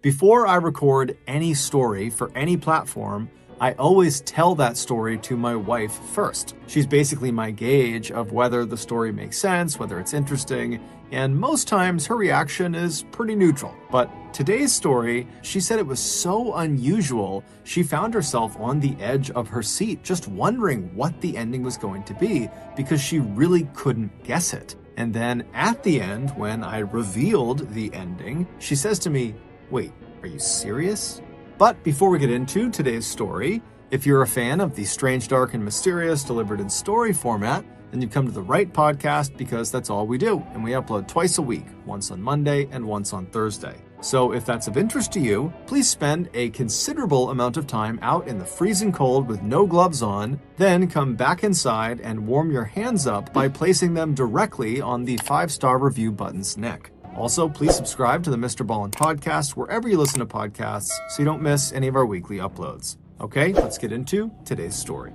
Before I record any story for any platform, I always tell that story to my wife first. She's basically my gauge of whether the story makes sense, whether it's interesting, and most times her reaction is pretty neutral. But today's story, she said it was so unusual, she found herself on the edge of her seat, just wondering what the ending was going to be because she really couldn't guess it. And then at the end, when I revealed the ending, she says to me, "Wait, are you serious?" But before we get into today's story, if you're a fan of the strange, dark, and mysterious delivered in story format, then you've come to the right podcast because that's all we do. And we upload twice a week, once on Monday and once on Thursday. So if that's of interest to you, please spend a considerable amount of time out in the freezing cold with no gloves on, then come back inside and warm your hands up by placing them directly on the 5-star review button's neck. Also, please subscribe to the MrBallen podcast wherever you listen to podcasts so you don't miss any of our weekly uploads. Okay, let's get into today's story.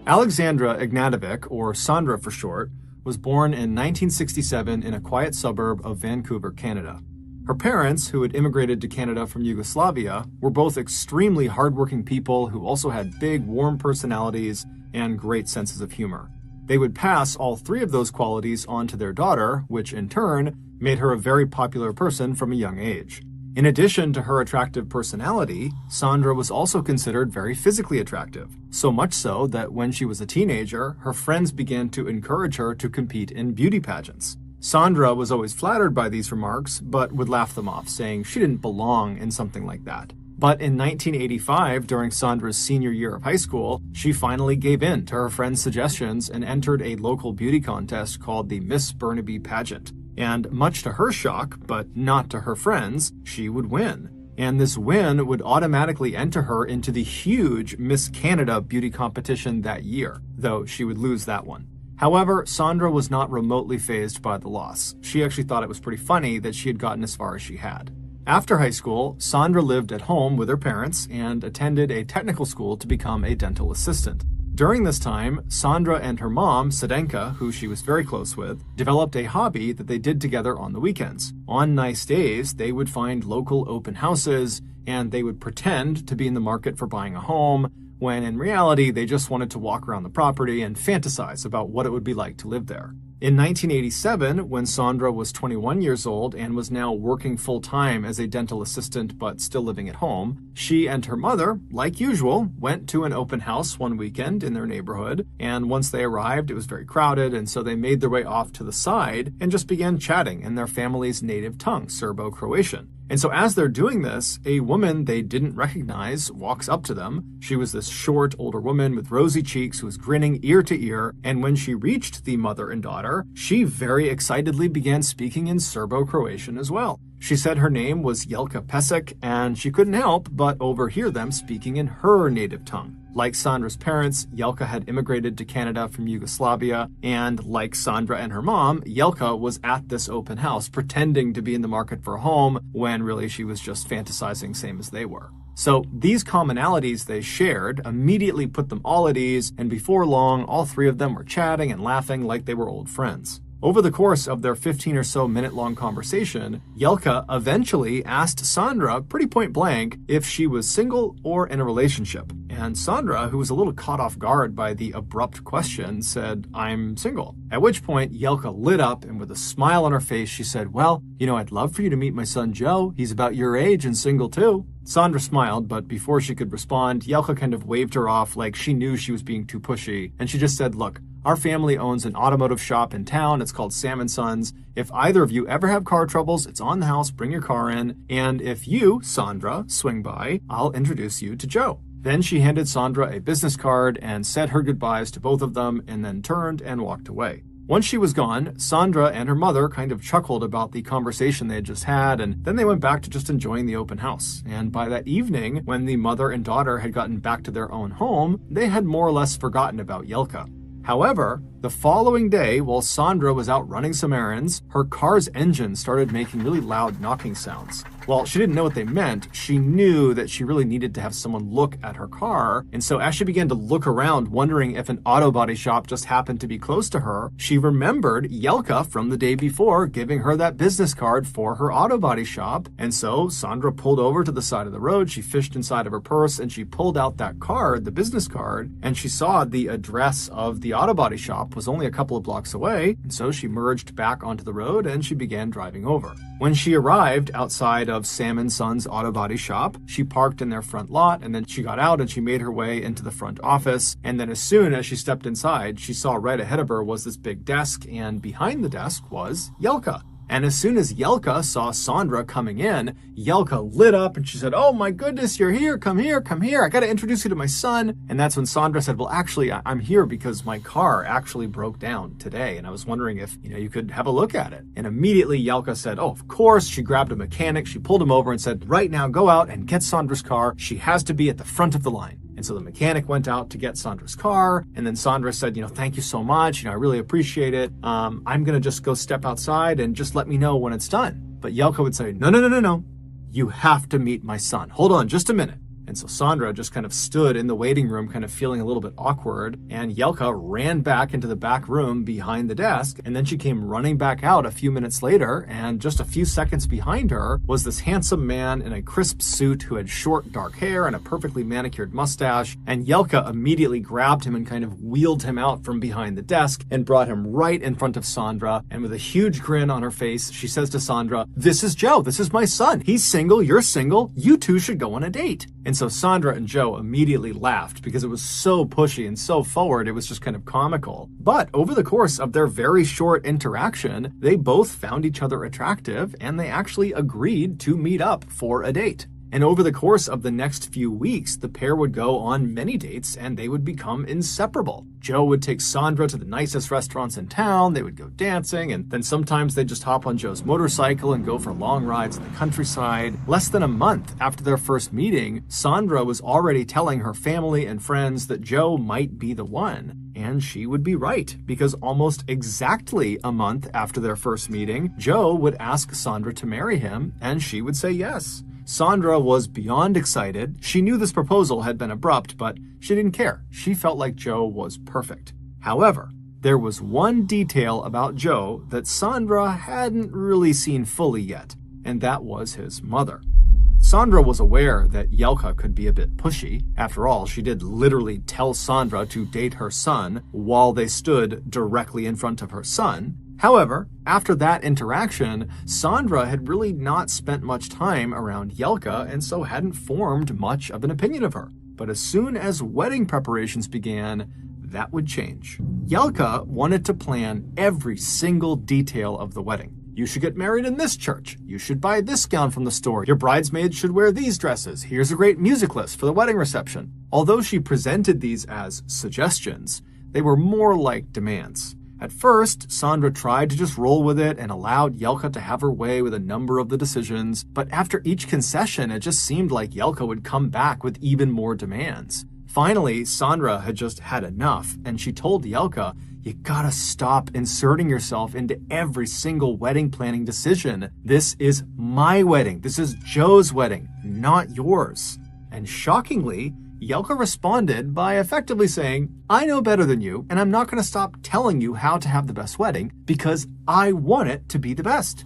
Alexandra Ignatovic, or Sandra for short, was born in 1967 in a quiet suburb of Vancouver, Canada. Her parents, who had immigrated to Canada from Yugoslavia, were both extremely hardworking people who also had big, warm personalities and great senses of humor. They would pass all three of those qualities on to their daughter, which in turn made her a very popular person from a young age. In addition to her attractive personality, Sandra was also considered very physically attractive, so much so that when she was a teenager, her friends began to encourage her to compete in beauty pageants. Sandra was always flattered by these remarks, but would laugh them off, saying she didn't belong in something like that. But in 1985, during Sandra's senior year of high school, she finally gave in to her friends' suggestions and entered a local beauty contest called the Miss Burnaby pageant. And much to her shock, but not to her friends, she would win. And this win would automatically enter her into the huge Miss Canada beauty competition that year, though she would lose that one. However, Sandra was not remotely fazed by the loss. She actually thought it was pretty funny that she had gotten as far as she had. After high school, Sandra lived at home with her parents and attended a technical school to become a dental assistant. During this time, Sandra and her mom, Sedenka, who she was very close with, developed a hobby that they did together on the weekends. On nice days, they would find local open houses, and they would pretend to be in the market for buying a home, when in reality, they just wanted to walk around the property and fantasize about what it would be like to live there. In 1987, when Sandra was 21 years old and was now working full-time as a dental assistant but still living at home, she and her mother, like usual, went to an open house one weekend in their neighborhood, and once they arrived, it was very crowded, and so they made their way off to the side and just began chatting in their family's native tongue, Serbo-Croatian. And so as they're doing this, a woman they didn't recognize walks up to them. She was this short, older woman with rosy cheeks who was grinning ear to ear, and when she reached the mother and daughter, she very excitedly began speaking in Serbo-Croatian as well. She said her name was Jelka Pesek, and she couldn't help but overhear them speaking in her native tongue. Like Sandra's parents, Jelka had immigrated to Canada from Yugoslavia, and like Sandra and her mom, Jelka was at this open house pretending to be in the market for a home when really she was just fantasizing same as they were. So these commonalities they shared immediately put them all at ease, and before long, all three of them were chatting and laughing like they were old friends. Over the course of their 15 or so minute-long conversation, Jelka eventually asked Sandra pretty point blank if she was single or in a relationship. And Sandra, who was a little caught off guard by the abrupt question, said, "I'm single." At which point, Jelka lit up, and with a smile on her face, she said, "Well, I'd love for you to meet my son Joe. He's about your age and single too." Sandra smiled, but before she could respond, Jelka kind of waved her off like she knew she was being too pushy, and she just said, "Look, our family owns an automotive shop in town. It's called Sam & Sons. If either of you ever have car troubles, it's on the house. Bring your car in. And if you, Sandra, swing by, I'll introduce you to Joe." Then she handed Sandra a business card and said her goodbyes to both of them and then turned and walked away. Once she was gone, Sandra and her mother kind of chuckled about the conversation they had just had, and then they went back to just enjoying the open house. And by that evening, when the mother and daughter had gotten back to their own home, they had more or less forgotten about Jelka. However, The following day, while Sandra was out running some errands, her car's engine started making really loud knocking sounds. While she didn't know what they meant, she knew that she really needed to have someone look at her car. And so as she began to look around, wondering if an auto body shop just happened to be close to her, she remembered Yelka from the day before giving her that business card for her auto body shop. And so Sandra pulled over to the side of the road, she fished inside of her purse, and she pulled out that card, the business card, and she saw the address of the auto body shop was only a couple of blocks away. And so she merged back onto the road and she began driving over. When she arrived outside of Sam & Son's auto body shop, she parked in their front lot, and then she got out and she made her way into the front office. And then as soon as she stepped inside, she saw right ahead of her was this big desk, and behind the desk was Yelka. And as soon as Yelka saw Sandra coming in, Yelka lit up and she said, "Oh my goodness, you're here. Come here, come here. I got to introduce you to my son." And that's when Sandra said, "Well, actually, I'm here because my car actually broke down today. And I was wondering if, you could have a look at it." And immediately Yelka said, "Oh, of course." She grabbed a mechanic. She pulled him over and said, "Right now, go out and get Sandra's car. She has to be at the front of the line." And so the mechanic went out to get Sandra's car. And then Sandra said, "Thank you so much. I really appreciate it. I'm going to just go step outside and just let me know when it's done." But Yelka would say, No. You have to meet my son. Hold on just a minute." And so Sandra just kind of stood in the waiting room, kind of feeling a little bit awkward. And Yelka ran back into the back room behind the desk. And then she came running back out a few minutes later. And just a few seconds behind her was this handsome man in a crisp suit who had short, dark hair and a perfectly manicured mustache. And Yelka immediately grabbed him and kind of wheeled him out from behind the desk and brought him right in front of Sandra. And with a huge grin on her face, she says to Sandra, "This is Joe. This is my son. He's single. You're single. You two should go on a date." And so Sandra and Joe immediately laughed because it was so pushy and so forward, it was just kind of comical. But over the course of their very short interaction, they both found each other attractive and they actually agreed to meet up for a date. And over the course of the next few weeks, the pair would go on many dates and they would become inseparable. Joe would take Sandra to the nicest restaurants in town, they would go dancing, and then sometimes they'd just hop on Joe's motorcycle and go for long rides in the countryside. Less than a month after their first meeting, Sandra was already telling her family and friends that Joe might be the one. And she would be right, because almost exactly a month after their first meeting, Joe would ask Sandra to marry him, and she would say yes. Sandra was beyond excited. She knew this proposal had been abrupt, but she didn't care. She felt like Joe was perfect. However, there was one detail about Joe that Sandra hadn't really seen fully yet, and that was his mother. Sandra was aware that Yelka could be a bit pushy. After all, she did literally tell Sandra to date her son while they stood directly in front of her son. However, after that interaction, Sandra had really not spent much time around Yelka and so hadn't formed much of an opinion of her. But as soon as wedding preparations began, that would change. Yelka wanted to plan every single detail of the wedding. You should get married in this church. You should buy this gown from the store. Your bridesmaids should wear these dresses. Here's a great music list for the wedding reception. Although she presented these as suggestions, they were more like demands. At first, Sandra tried to just roll with it and allowed Yelka to have her way with a number of the decisions, but after each concession, it just seemed like Yelka would come back with even more demands. Finally, Sandra had just had enough, and she told Yelka, "You gotta stop inserting yourself into every single wedding planning decision. This is my wedding. This is Joe's wedding, not yours." And shockingly, Yelka responded by effectively saying, "I know better than you, and I'm not going to stop telling you how to have the best wedding because I want it to be the best."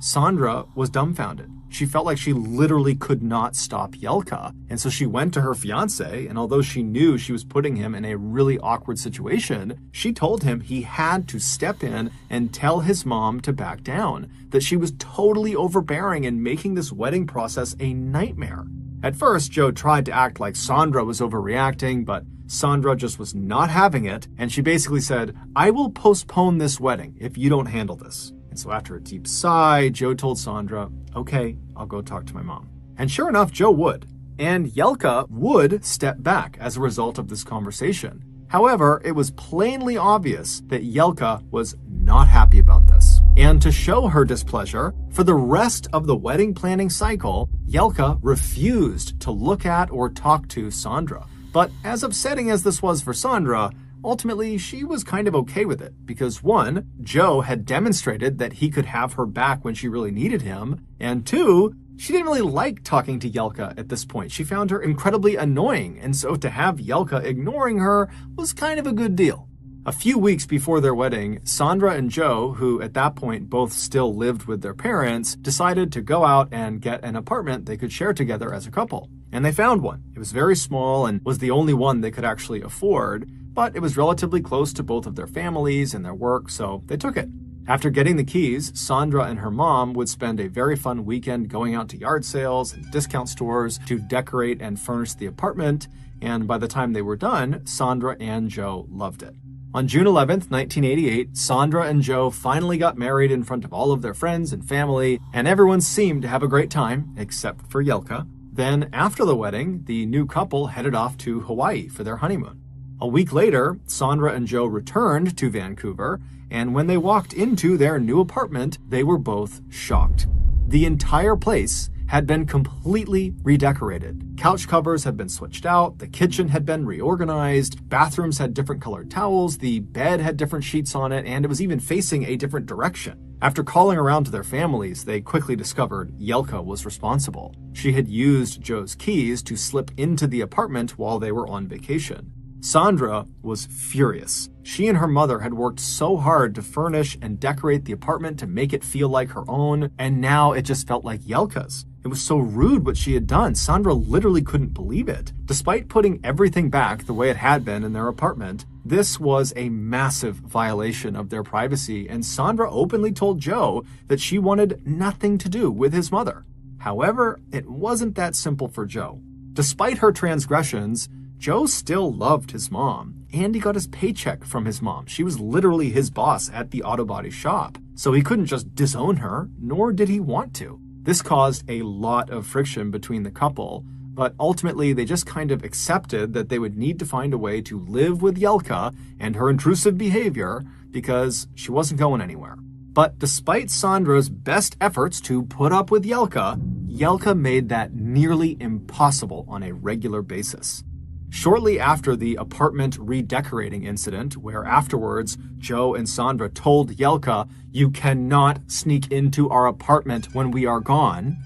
Sandra was dumbfounded. She felt like she literally could not stop Yelka, and so she went to her fiance, and although she knew she was putting him in a really awkward situation, she told him he had to step in and tell his mom to back down, that she was totally overbearing and making this wedding process a nightmare. At first, Joe tried to act like Sandra was overreacting, but Sandra just was not having it, and she basically said, "I will postpone this wedding if you don't handle this." And so after a deep sigh, Joe told Sandra, "Okay, I'll go talk to my mom." And sure enough, Joe would. And Yelka would step back as a result of this conversation. However, it was plainly obvious that Yelka was not happy about this. And to show her displeasure, for the rest of the wedding planning cycle, Yelka refused to look at or talk to Sandra. But as upsetting as this was for Sandra, ultimately she was kind of okay with it because 1, Joe had demonstrated that he could have her back when she really needed him, and 2, she didn't really like talking to Yelka at this point. She found her incredibly annoying, and so to have Yelka ignoring her was kind of a good deal. A few weeks before their wedding, Sandra and Joe, who at that point both still lived with their parents, decided to go out and get an apartment they could share together as a couple. And they found one. It was very small and was the only one they could actually afford, but it was relatively close to both of their families and their work, so they took it. After getting the keys, Sandra and her mom would spend a very fun weekend going out to yard sales and discount stores to decorate and furnish the apartment, and by the time they were done, Sandra and Joe loved it. On June 11th, 1988, Sandra and Joe finally got married in front of all of their friends and family, and everyone seemed to have a great time, except for Yelka. Then, after the wedding, the new couple headed off to Hawaii for their honeymoon. A week later, Sandra and Joe returned to Vancouver, and when they walked into their new apartment, they were both shocked. The entire place had been completely redecorated. Couch covers had been switched out, the kitchen had been reorganized, bathrooms had different colored towels, the bed had different sheets on it, and it was even facing a different direction. After calling around to their families, they quickly discovered Yelka was responsible. She had used Joe's keys to slip into the apartment while they were on vacation. Sandra was furious. She and her mother had worked so hard to furnish and decorate the apartment to make it feel like her own, and now it just felt like Yelka's. It was so rude what she had done. Sandra literally couldn't believe it. Despite putting everything back the way it had been in their apartment, this was a massive violation of their privacy, and Sandra openly told Joe that she wanted nothing to do with his mother. However, it wasn't that simple for Joe. Despite her transgressions, Joe still loved his mom, and he got his paycheck from his mom. She was literally his boss at the auto body shop, so he couldn't just disown her, nor did he want to. This caused a lot of friction between the couple, but ultimately they just kind of accepted that they would need to find a way to live with Yelka and her intrusive behavior because she wasn't going anywhere. But despite Sandra's best efforts to put up with Yelka, Yelka made that nearly impossible on a regular basis. Shortly after the apartment redecorating incident, where afterwards Joe and Sandra told Yelka, "You cannot sneak into our apartment when we are gone,"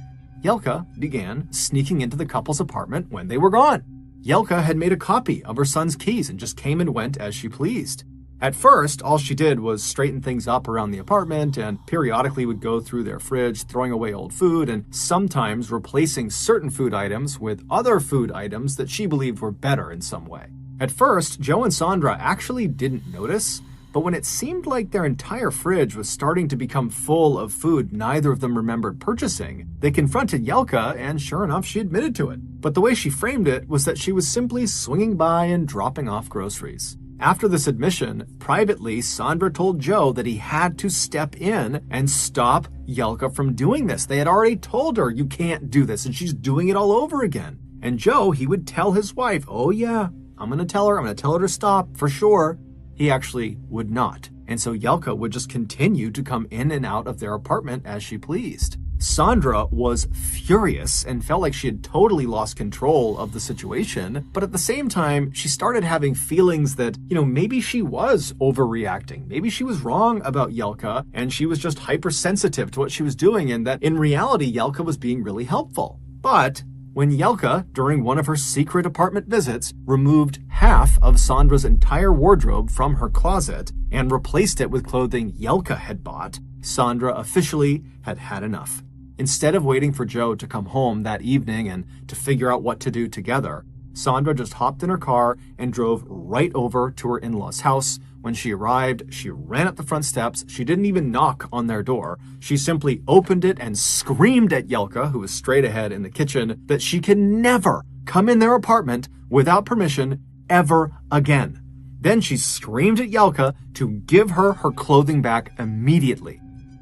Yelka began sneaking into the couple's apartment when they were gone. Yelka had made a copy of her son's keys and just came and went as she pleased. At first, all she did was straighten things up around the apartment and periodically would go through their fridge, throwing away old food and sometimes replacing certain food items with other food items that she believed were better in some way. At first, Joe and Sandra actually didn't notice, but when it seemed like their entire fridge was starting to become full of food neither of them remembered purchasing, they confronted Yelka, and sure enough, she admitted to it. But the way she framed it was that she was simply swinging by and dropping off groceries. After this admission, privately, Sandra told Joe that he had to step in and stop Yelka from doing this. They had already told her, "You can't do this," and she's doing it all over again. And Joe, he would tell his wife, "Oh yeah, I'm going to tell her to stop, for sure." He actually would not. And so Yelka would just continue to come in and out of their apartment as she pleased. Sandra was furious and felt like she had totally lost control of the situation, but at the same time, she started having feelings that, maybe she was overreacting. Maybe she was wrong about Yelka, and she was just hypersensitive to what she was doing, and that in reality, Yelka was being really helpful. But when Yelka, during one of her secret apartment visits, removed half of Sandra's entire wardrobe from her closet and replaced it with clothing Yelka had bought, Sandra officially had had enough. Instead of waiting for Joe to come home that evening and to figure out what to do together, Sandra just hopped in her car and drove right over to her in-laws' house. When she arrived, she ran up the front steps. She didn't even knock on their door. She simply opened it and screamed at Yelka, who was straight ahead in the kitchen, that she can never come in their apartment without permission ever again. Then she screamed at Yelka to give her her clothing back immediately.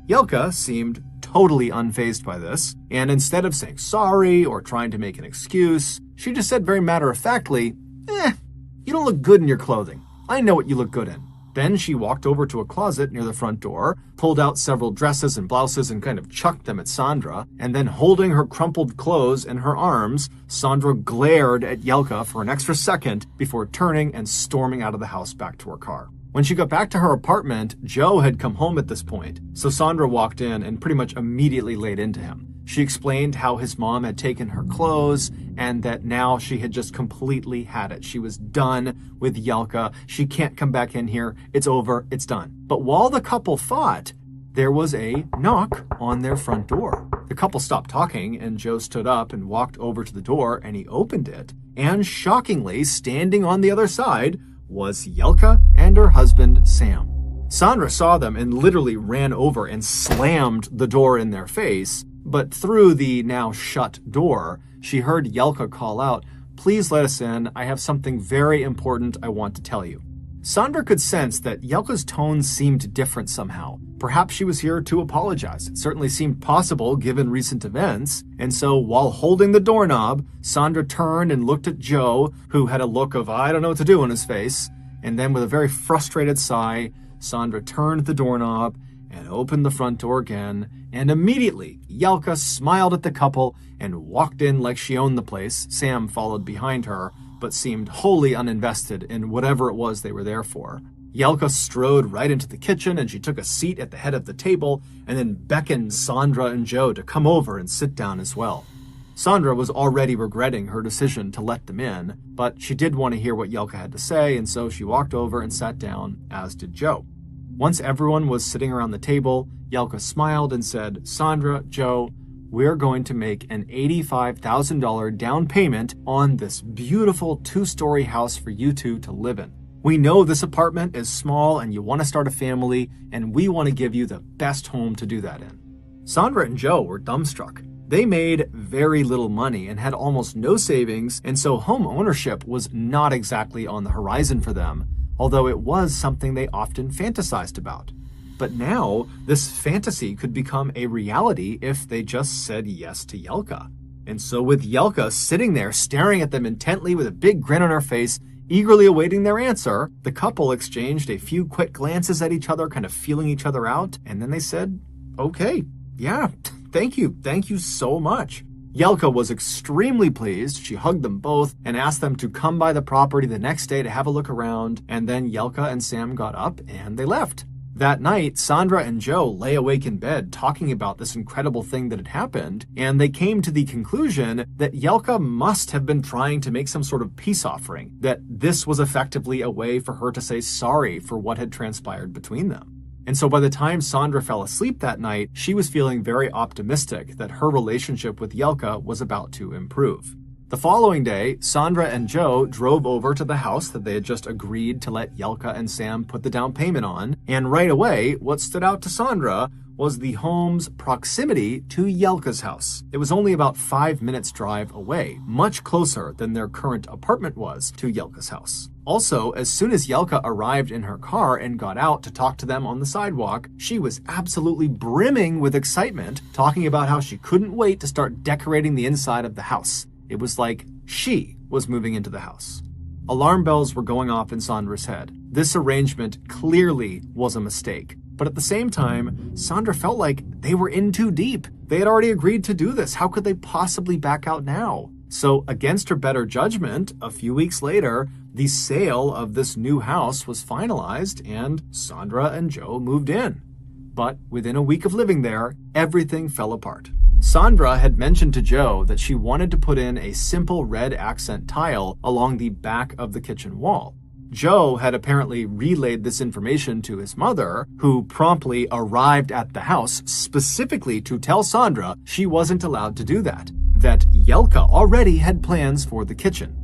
Yelka seemed totally unfazed by this, and instead of saying sorry or trying to make an excuse, she just said very matter-of-factly, "You don't look good in your clothing. I know what you look good in." Then she walked over to a closet near the front door, pulled out several dresses and blouses and kind of chucked them at Sandra, and then holding her crumpled clothes in her arms, Sandra glared at Yelka for an extra second before turning and storming out of the house back to her car. When she got back to her apartment, Joe had come home at this point, so Sandra walked in and pretty much immediately laid into him. She explained how his mom had taken her clothes and that now she had just completely had it. She was done with Yelka. She can't come back in here. It's over. It's done. But while the couple fought, there was a knock on their front door. The couple stopped talking and Joe stood up and walked over to the door and he opened it. And shockingly, standing on the other side was Yelka and her husband, Sam. Sandra saw them and literally ran over and slammed the door in their face. But through the now shut door, she heard Yelka call out, "Please let us in. I have something very important I want to tell you." Sandra could sense that Yelka's tone seemed different somehow. Perhaps she was here to apologize. It certainly seemed possible given recent events. And so while holding the doorknob, Sandra turned and looked at Joe, who had a look of I don't know what to do on his face. And then with a very frustrated sigh, Sandra turned the doorknob and opened the front door again, and immediately Yelka smiled at the couple and walked in like she owned the place. Sam followed behind her, but seemed wholly uninvested in whatever it was they were there for. Yelka strode right into the kitchen and she took a seat at the head of the table and then beckoned Sandra and Joe to come over and sit down as well. Sandra was already regretting her decision to let them in, but she did want to hear what Yelka had to say, and so she walked over and sat down, as did Joe. Once everyone was sitting around the table, Yelka smiled and said, "Sandra, Joe, we're going to make an $85,000 down payment on this beautiful 2-story house for you two to live in. We know this apartment is small and you want to start a family, and we want to give you the best home to do that in." Sandra and Joe were dumbstruck. They made very little money and had almost no savings, and so home ownership was not exactly on the horizon for them, although it was something they often fantasized about. But now, this fantasy could become a reality if they just said yes to Yelka. And so with Yelka sitting there staring at them intently with a big grin on her face, eagerly awaiting their answer, the couple exchanged a few quick glances at each other, kind of feeling each other out, and then they said, "Okay, yeah, thank you so much." Yelka was extremely pleased. She hugged them both and asked them to come by the property the next day to have a look around, and then Yelka and Sam got up and they left. That night, Sandra and Joe lay awake in bed talking about this incredible thing that had happened, and they came to the conclusion that Yelka must have been trying to make some sort of peace offering, that this was effectively a way for her to say sorry for what had transpired between them. And so by the time Sandra fell asleep that night, she was feeling very optimistic that her relationship with Yelka was about to improve. The following day, Sandra and Joe drove over to the house that they had just agreed to let Yelka and Sam put the down payment on, and right away, what stood out to Sandra was the home's proximity to Yelka's house. It was only about 5 minutes drive away, much closer than their current apartment was to Yelka's house. Also, as soon as Yelka arrived in her car and got out to talk to them on the sidewalk, she was absolutely brimming with excitement, talking about how she couldn't wait to start decorating the inside of the house. It was like she was moving into the house. Alarm bells were going off in Sandra's head. This arrangement clearly was a mistake. But at the same time, Sandra felt like they were in too deep. They had already agreed to do this. How could they possibly back out now? So against her better judgment, a few weeks later, the sale of this new house was finalized and Sandra and Joe moved in. But within a week of living there, everything fell apart. Sandra had mentioned to Joe that she wanted to put in a simple red accent tile along the back of the kitchen wall. Joe had apparently relayed this information to his mother, who promptly arrived at the house specifically to tell Sandra she wasn't allowed to do that Yelka already had plans for the kitchen.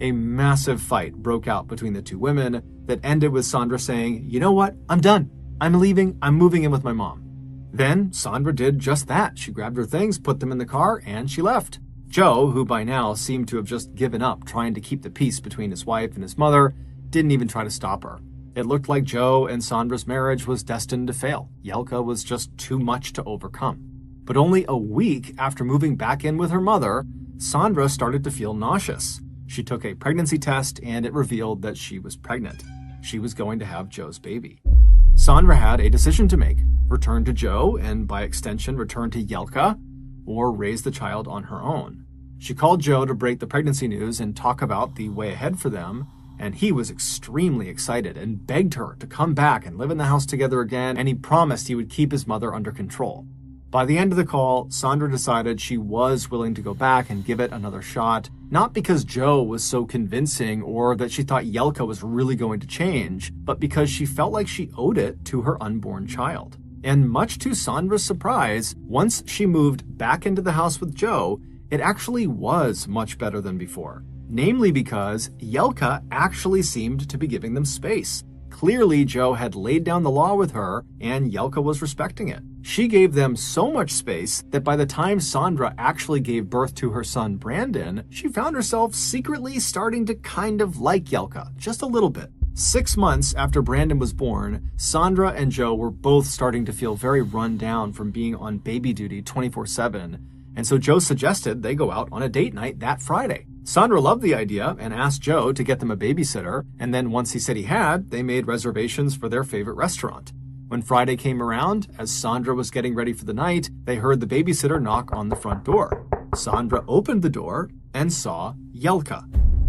A massive fight broke out between the two women that ended with Sandra saying, "You know what? I'm done. I'm leaving. I'm moving in with my mom." Then Sandra did just that. She grabbed her things, put them in the car, and she left. Joe, who by now seemed to have just given up trying to keep the peace between his wife and his mother, didn't even try to stop her. It looked like Joe and Sandra's marriage was destined to fail. Yelka was just too much to overcome. But only a week after moving back in with her mother, Sandra started to feel nauseous. She took a pregnancy test and it revealed that she was pregnant. she was going to have Joe's baby. Sandra had a decision to make: return to Joe and, by extension, return to Jelka, or raise the child on her own. She called Joe to break the pregnancy news and talk about the way ahead for them, and he was extremely excited and begged her to come back and live in the house together again, and he promised he would keep his mother under control. By the end of the call, Sandra decided she was willing to go back and give it another shot, not because Joe was so convincing or that she thought Jelka was really going to change, but because she felt like she owed it to her unborn child. And much to Sandra's surprise, once she moved back into the house with Joe, it actually was much better than before. Namely because Jelka actually seemed to be giving them space. Clearly, Joe had laid down the law with her, and Jelka was respecting it. She gave them so much space that by the time Sandra actually gave birth to her son Brandon, she found herself secretly starting to kind of like Jelka, just a little bit. 6 months after Brandon was born, Sandra and Joe were both starting to feel very run down from being on baby duty 24/7, and so Joe suggested they go out on a date night that Friday. Sandra loved the idea and asked Joe to get them a babysitter, and then once he said he had, they made reservations for their favorite restaurant. When Friday came around, as Sandra was getting ready for the night, they heard the babysitter knock on the front door. Sandra opened the door and saw Jelka.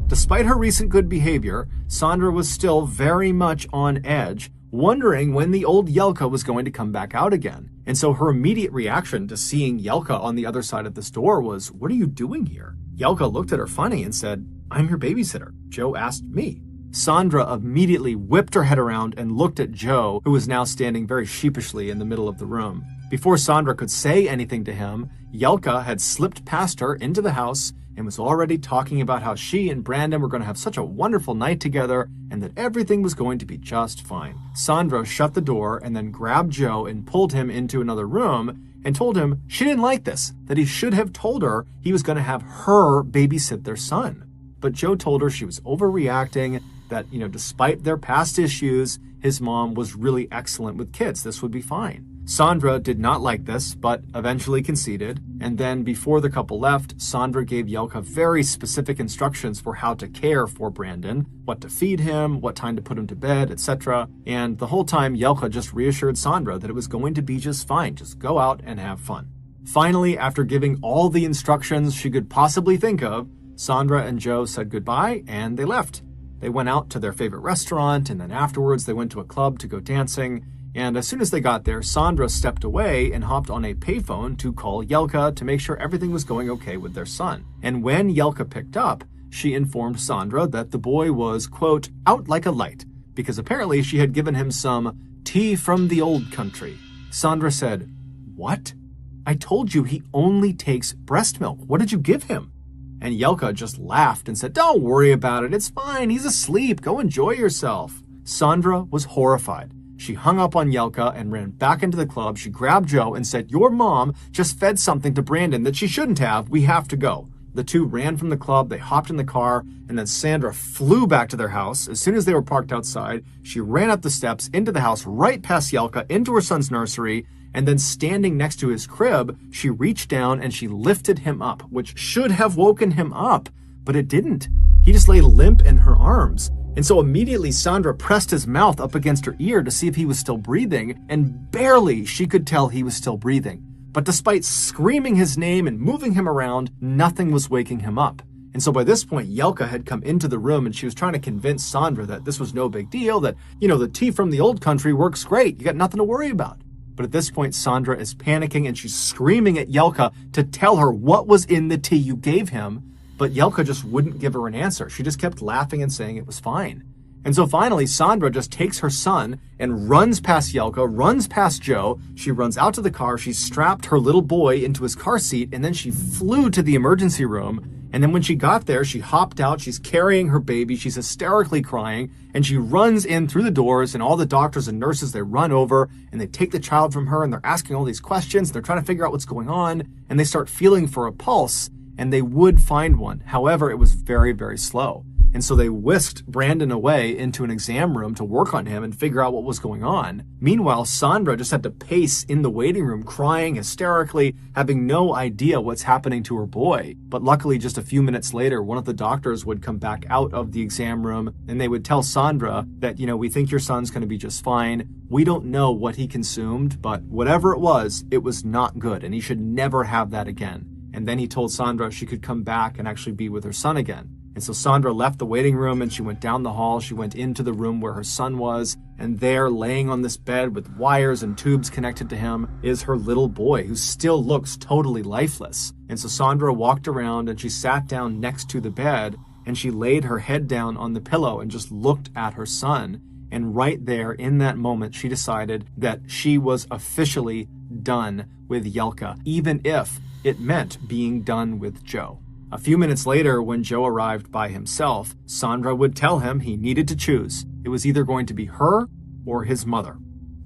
Despite her recent good behavior, Sandra was still very much on edge, wondering when the old Jelka was going to come back out again. And so her immediate reaction to seeing Jelka on the other side of this door was, "What are you doing here?" Jelka looked at her funny and said, "I'm your babysitter. Joe asked me." Sandra immediately whipped her head around and looked at Joe, who was now standing very sheepishly in the middle of the room. Before Sandra could say anything to him, Jelka had slipped past her into the house and was already talking about how she and Brandon were going to have such a wonderful night together and that everything was going to be just fine. Sandra shut the door and then grabbed Joe and pulled him into another room and told him she didn't like this, that he should have told her he was going to have her babysit their son. But Joe told her she was overreacting, that, despite their past issues, his mom was really excellent with kids. This would be fine. Sandra did not like this, but eventually conceded. And then before the couple left, Sandra gave Jelka very specific instructions for how to care for Brandon, what to feed him, what time to put him to bed, etc. And the whole time, Jelka just reassured Sandra that it was going to be just fine. Just go out and have fun. Finally, after giving all the instructions she could possibly think of, Sandra and Joe said goodbye and they left. They went out to their favorite restaurant, and then afterwards they went to a club to go dancing. And as soon as they got there, Sandra stepped away and hopped on a payphone to call Jelka to make sure everything was going okay with their son. And when Jelka picked up, she informed Sandra that the boy was, quote, out like a light, because apparently she had given him some tea from the old country. Sandra said, "What? I told you he only takes breast milk. What did you give him?" And Jelka just laughed and said, "Don't worry about it. It's fine. He's asleep. Go enjoy yourself." Sandra was horrified. She hung up on Jelka and ran back into the club. She grabbed Joe and said, "Your mom just fed something to Brandon that she shouldn't have. We have to go." The two ran from the club. They hopped in the car, and then Sandra flew back to their house. As soon as they were parked outside, she ran up the steps into the house, right past Jelka, into her son's nursery, and then standing next to his crib, she reached down and she lifted him up, which should have woken him up, but it didn't. He just lay limp in her arms. And so immediately Sandra pressed his mouth up against her ear to see if he was still breathing, and barely she could tell he was still breathing. But despite screaming his name and moving him around, nothing was waking him up. And so by this point, Jelka had come into the room and she was trying to convince Sandra that this was no big deal, that, the tea from the old country works great. You got nothing to worry about. But at this point, Sandra is panicking and she's screaming at Jelka to tell her what was in the tea you gave him. But Jelka just wouldn't give her an answer. She just kept laughing and saying it was fine. And so finally, Sandra just takes her son and runs past Jelka, runs past Joe. She runs out to the car. She strapped her little boy into his car seat, and then she flew to the emergency room. And then when she got there, she hopped out. She's carrying her baby. She's hysterically crying. And she runs in through the doors, and all the doctors and nurses, they run over and they take the child from her, and they're asking all these questions. They're trying to figure out what's going on, and they start feeling for a pulse, and they would find one. However, it was very, very slow. And so they whisked Brandon away into an exam room to work on him and figure out what was going on. Meanwhile, Sandra just had to pace in the waiting room, crying hysterically, having no idea what's happening to her boy. But luckily, just a few minutes later, one of the doctors would come back out of the exam room and they would tell Sandra that, we think your son's going to be just fine. We don't know what he consumed, but whatever it was not good, and he should never have that again. And then he told Sandra she could come back and actually be with her son again. And so Sandra left the waiting room and she went down the hall. She went into the room where her son was, and there, laying on this bed with wires and tubes connected to him, is her little boy, who still looks totally lifeless. And so Sandra walked around and she sat down next to the bed and she laid her head down on the pillow and just looked at her son. And right there, in that moment, she decided that she was officially done with Jelka, even if it meant being done with Joe. A few minutes later, when Joe arrived by himself, Sandra would tell him he needed to choose. It was either going to be her or his mother.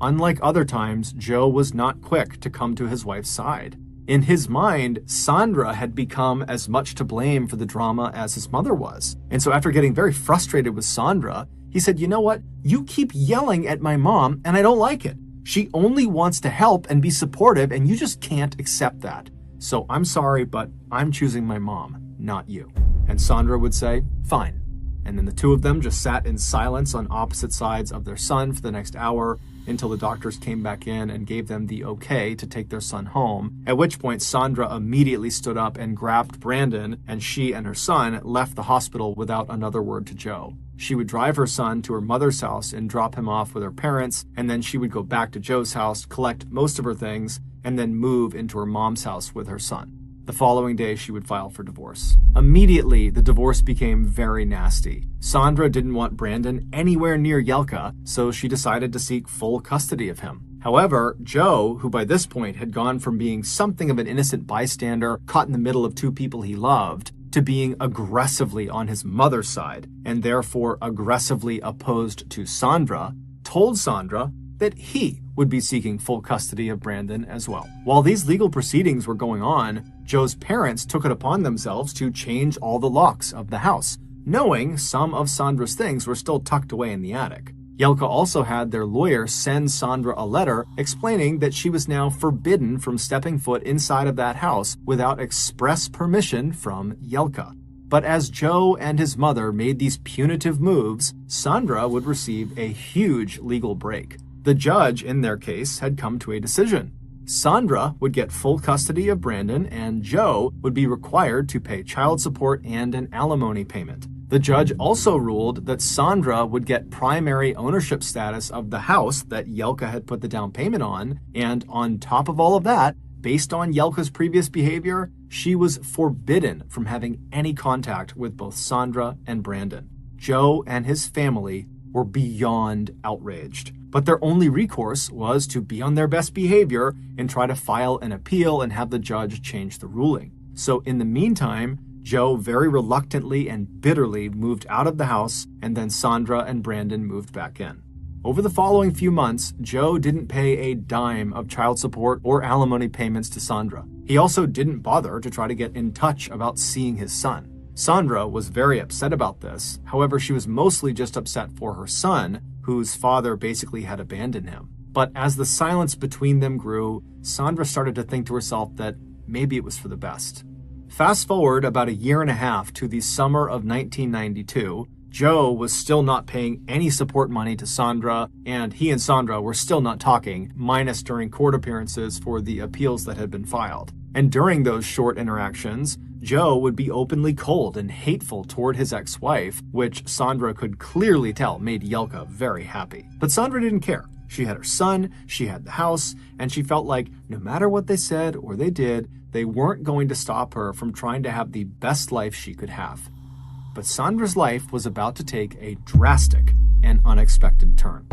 Unlike other times, Joe was not quick to come to his wife's side. In his mind, Sandra had become as much to blame for the drama as his mother was. And so after getting very frustrated with Sandra, he said, "You know what? You keep yelling at my mom and I don't like it. She only wants to help and be supportive and you just can't accept that. So I'm sorry, but I'm choosing my mom, not you." And Sandra would say, "Fine." And then the two of them just sat in silence on opposite sides of their son for the next hour until the doctors came back in and gave them the okay to take their son home, at which point Sandra immediately stood up and grabbed Brandon, and she and her son left the hospital without another word to Joe. She would drive her son to her mother's house and drop him off with her parents, and then she would go back to Joe's house, collect most of her things, and then move into her mom's house with her son. The following day, she would file for divorce. Immediately, the divorce became very nasty. Sandra didn't want Brandon anywhere near Jelka, so she decided to seek full custody of him. However, Joe, who by this point had gone from being something of an innocent bystander caught in the middle of two people he loved, to being aggressively on his mother's side, and therefore aggressively opposed to Sandra, told Sandra that he would be seeking full custody of Brandon as well. While these legal proceedings were going on, Joe's parents took it upon themselves to change all the locks of the house, knowing some of Sandra's things were still tucked away in the attic. Jelka also had their lawyer send Sandra a letter explaining that she was now forbidden from stepping foot inside of that house without express permission from Jelka. But as Joe and his mother made these punitive moves, Sandra would receive a huge legal break. The judge in their case had come to a decision. Sandra would get full custody of Brandon, and Joe would be required to pay child support and an alimony payment. The judge also ruled that Sandra would get primary ownership status of the house that Jelka had put the down payment on, and on top of all of that, based on Jelka's previous behavior, she was forbidden from having any contact with both Sandra and Brandon. Joe and his family were beyond outraged, but their only recourse was to be on their best behavior and try to file an appeal and have the judge change the ruling. So in the meantime, Joe very reluctantly and bitterly moved out of the house, and then Sandra and Brandon moved back in. Over the following few months, Joe didn't pay a dime of child support or alimony payments to Sandra. He also didn't bother to try to get in touch about seeing his son. Sandra was very upset about this. However, she was mostly just upset for her son, whose father basically had abandoned him. But as the silence between them grew, Sandra started to think to herself that maybe it was for the best. Fast forward about a year and a half to the summer of 1992, Joe was still not paying any support money to Sandra, and he and Sandra were still not talking, minus during court appearances for the appeals that had been filed. And during those short interactions, Joe would be openly cold and hateful toward his ex-wife, which Sandra could clearly tell made Jelka very happy. But Sandra didn't care. She had her son, she had the house, and she felt like no matter what they said or they did, they weren't going to stop her from trying to have the best life she could have. But Sandra's life was about to take a drastic and unexpected turn.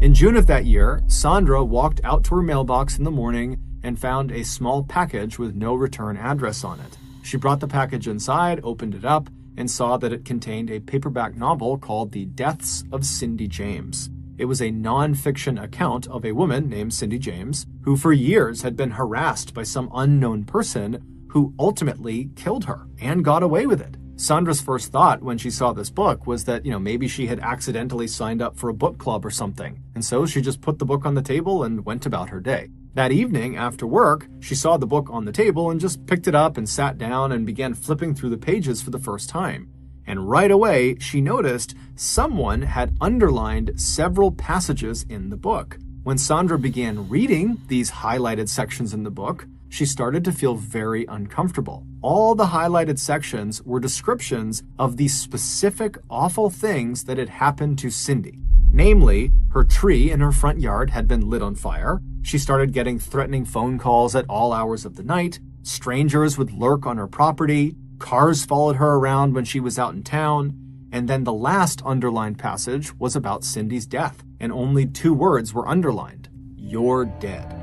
In June of that year, Sandra walked out to her mailbox in the morning and found a small package with no return address on it. She brought the package inside, opened it up, and saw that it contained a paperback novel called The Deaths of Cindy James. It was a non-fiction account of a woman named Cindy James, who for years had been harassed by some unknown person who ultimately killed her and got away with it. Sandra's first thought when she saw this book was that, maybe she had accidentally signed up for a book club or something. And so she just put the book on the table and went about her day. That evening, after work, she saw the book on the table and just picked it up and sat down and began flipping through the pages for the first time. And right away, she noticed someone had underlined several passages in the book. When Sandra began reading these highlighted sections in the book, she started to feel very uncomfortable. All the highlighted sections were descriptions of the specific awful things that had happened to Cindy. Namely, her tree in her front yard had been lit on fire. She started getting threatening phone calls at all hours of the night. Strangers would lurk on her property. Cars followed her around when she was out in town. And then the last underlined passage was about Cindy's death, and only 2 words were underlined: "You're dead."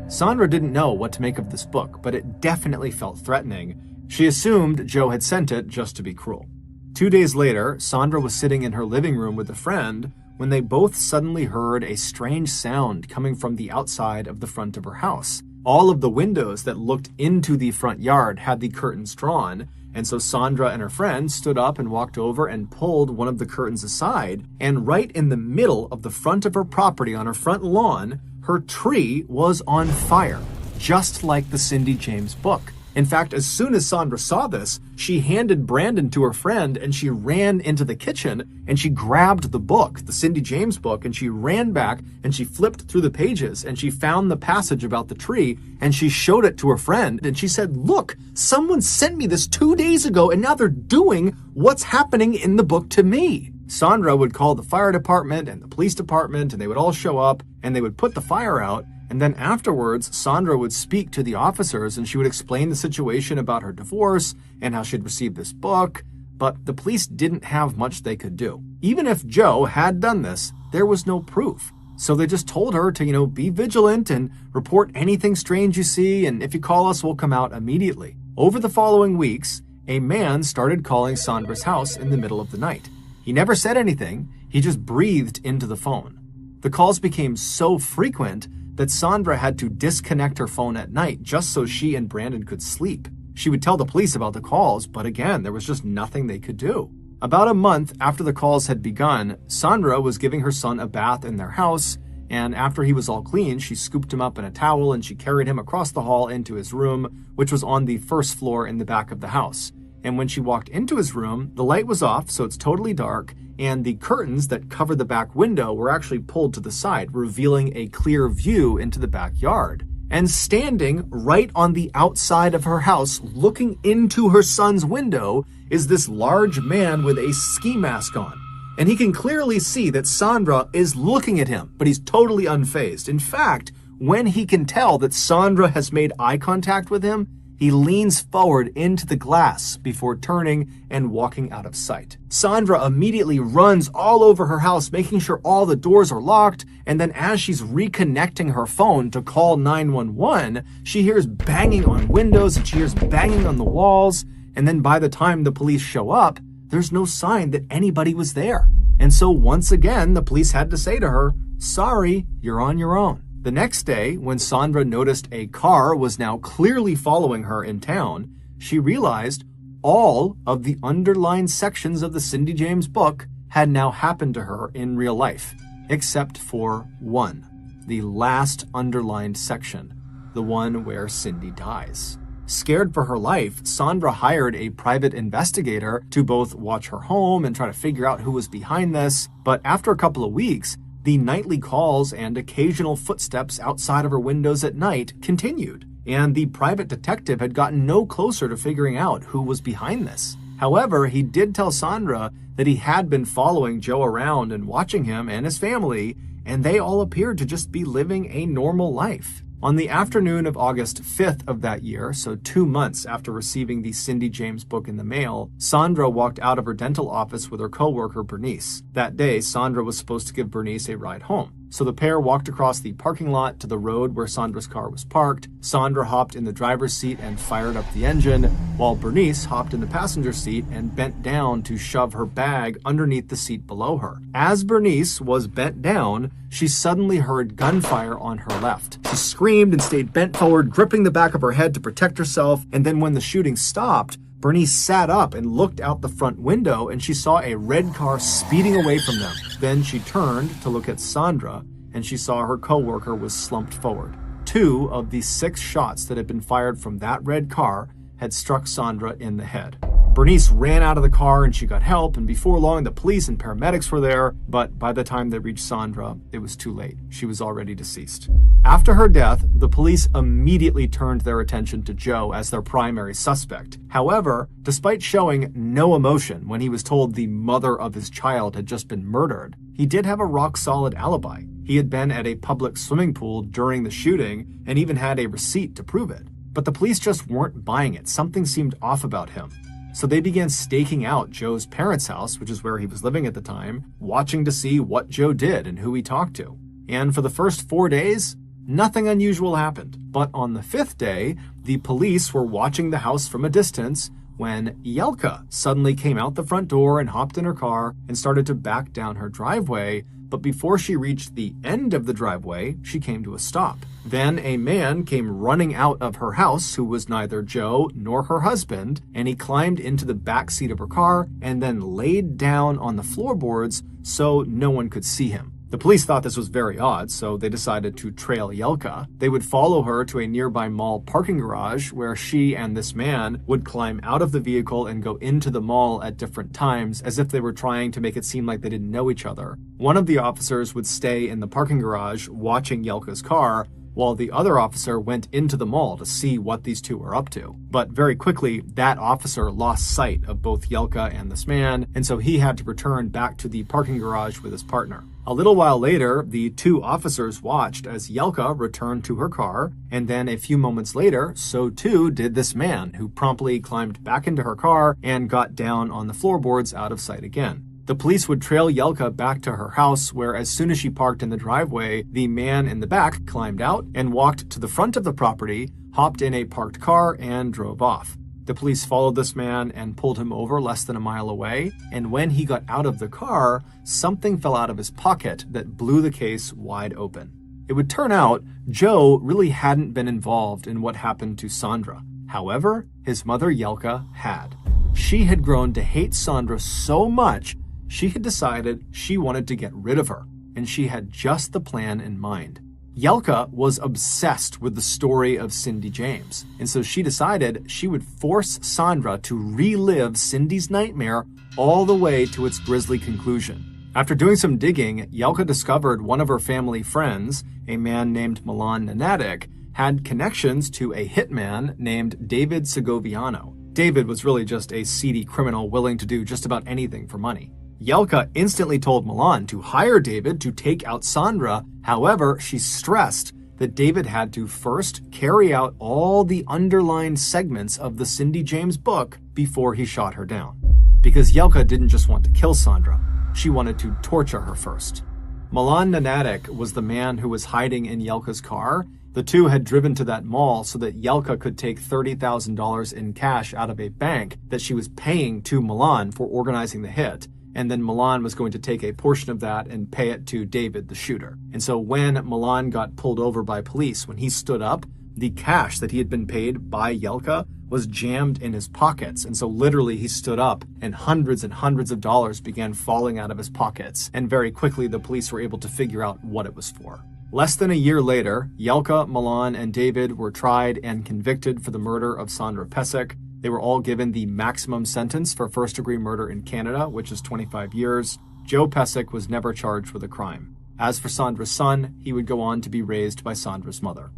Sandra didn't know what to make of this book, but it definitely felt threatening. She assumed Joe had sent it just to be cruel. 2 days later, Sandra was sitting in her living room with a friend when they both suddenly heard a strange sound coming from the outside of the front of her house. All of the windows that looked into the front yard had the curtains drawn, and so Sandra and her friend stood up and walked over and pulled one of the curtains aside, and right in the middle of the front of her property on her front lawn, her tree was on fire, just like the Cindy James book. In fact, as soon as Sandra saw this, she handed Brandon to her friend and she ran into the kitchen and she grabbed the book, the Cindy James book, and she ran back and she flipped through the pages and she found the passage about the tree and she showed it to her friend and she said, "Look, someone sent me this 2 days ago and now they're doing what's happening in the book to me." Sandra would call the fire department and the police department and they would all show up and they would put the fire out. And then afterwards, Sandra would speak to the officers and she would explain the situation about her divorce and how she'd received this book. But the police didn't have much they could do. Even if Joe had done this, there was no proof. So they just told her to, be vigilant and report anything strange you see. And if you call us, we'll come out immediately. Over the following weeks, a man started calling Sandra's house in the middle of the night. He never said anything. He just breathed into the phone. The calls became so frequent that Sandra had to disconnect her phone at night just so she and Brandon could sleep. She would tell the police about the calls, but again, there was just nothing they could do. About a month after the calls had begun, Sandra was giving her son a bath in their house, and after he was all clean, she scooped him up in a towel and she carried him across the hall into his room, which was on the first floor in the back of the house. And when she walked into his room, the light was off, so it's totally dark, and the curtains that covered the back window were actually pulled to the side, revealing a clear view into the backyard. And standing right on the outside of her house, looking into her son's window, is this large man with a ski mask on. And he can clearly see that Sandra is looking at him, but he's totally unfazed. In fact, when he can tell that Sandra has made eye contact with him, he leans forward into the glass before turning and walking out of sight. Sandra immediately runs all over her house, making sure all the doors are locked, and then as she's reconnecting her phone to call 911, she hears banging on windows and she hears banging on the walls, and then by the time the police show up, there's no sign that anybody was there. And so once again, the police had to say to her, "Sorry, you're on your own." The next day, when Sandra noticed a car was now clearly following her in town, she realized all of the underlined sections of the Cindy James book had now happened to her in real life, except for one, the last underlined section, the one where Cindy dies. Scared for her life, Sandra hired a private investigator to both watch her home and try to figure out who was behind this. But after a couple of weeks, the nightly calls and occasional footsteps outside of her windows at night continued, and the private detective had gotten no closer to figuring out who was behind this. However, he did tell Sandra that he had been following Joe around and watching him and his family, and they all appeared to just be living a normal life. On the afternoon of August 5th of that year, so 2 months after receiving the Cindy James book in the mail, Sandra walked out of her dental office with her coworker Bernice. That day, Sandra was supposed to give Bernice a ride home. So the pair walked across the parking lot to the road where Sandra's car was parked. Sandra hopped in the driver's seat and fired up the engine, while Bernice hopped in the passenger seat and bent down to shove her bag underneath the seat below her. As Bernice was bent down, she suddenly heard gunfire on her left. She screamed and stayed bent forward, gripping the back of her head to protect herself, and then when the shooting stopped, Bernice sat up and looked out the front window, and she saw a red car speeding away from them. Then she turned to look at Sandra, and she saw her coworker was slumped forward. 2 of the 6 shots that had been fired from that red car had struck Sandra in the head. Bernice ran out of the car and she got help, and before long the police and paramedics were there, but by the time they reached Sandra, it was too late. She was already deceased. After her death, the police immediately turned their attention to Joe as their primary suspect. However, despite showing no emotion when he was told the mother of his child had just been murdered, he did have a rock-solid alibi. He had been at a public swimming pool during the shooting and even had a receipt to prove it. But the police just weren't buying it. Something seemed off about him. So they began staking out Joe's parents' house, which is where he was living at the time, watching to see what Joe did and who he talked to. And for the first 4 days, nothing unusual happened. But on the 5th day, the police were watching the house from a distance when Yelka suddenly came out the front door and hopped in her car and started to back down her driveway. But before she reached the end of the driveway, she came to a stop. Then a man came running out of her house who was neither Joe nor her husband, and he climbed into the back seat of her car and then laid down on the floorboards so no one could see him. The police thought this was very odd, so they decided to trail Yelka. They would follow her to a nearby mall parking garage where she and this man would climb out of the vehicle and go into the mall at different times as if they were trying to make it seem like they didn't know each other. One of the officers would stay in the parking garage watching Yelka's car, while the other officer went into the mall to see what these two were up to. But very quickly, that officer lost sight of both Yelka and this man, and so he had to return back to the parking garage with his partner. A little while later, the 2 officers watched as Yelka returned to her car, and then a few moments later, so too did this man, who promptly climbed back into her car and got down on the floorboards out of sight again. The police would trail Yelka back to her house, where as soon as she parked in the driveway, the man in the back climbed out and walked to the front of the property, hopped in a parked car, and drove off. The police followed this man and pulled him over less than a mile away, and when he got out of the car, something fell out of his pocket that blew the case wide open. It would turn out Joe really hadn't been involved in what happened to Sandra. However, his mother Yelka had. She had grown to hate Sandra so much she had decided she wanted to get rid of her, and she had just the plan in mind. Yelka was obsessed with the story of Cindy James, and so she decided she would force Sandra to relive Cindy's nightmare all the way to its grisly conclusion. After doing some digging, Yelka discovered one of her family friends, a man named Milan Nanatic, had connections to a hitman named David Segoviano. David was really just a seedy criminal willing to do just about anything for money. Yelka instantly told Milan to hire David to take out Sandra. However, she stressed that David had to first carry out all the underlined segments of the Cindy James book before he shot her down. Because Yelka didn't just want to kill Sandra, she wanted to torture her first. Milan Nanatic was the man who was hiding in Yelka's car. The two had driven to that mall so that Yelka could take $30,000 in cash out of a bank that she was paying to Milan for organizing the hit. And then Milan was going to take a portion of that and pay it to David, the shooter. And so when Milan got pulled over by police, when he stood up, the cash that he had been paid by Yelka was jammed in his pockets. And so literally he stood up and hundreds of dollars began falling out of his pockets. And very quickly the police were able to figure out what it was for. Less than a year later, Yelka, Milan, and David were tried and convicted for the murder of Sandra Pesek. They were all given the maximum sentence for first-degree murder in Canada, which is 25 years. Joe Pesek was never charged with a crime. As for Sandra's son, he would go on to be raised by Sandra's mother.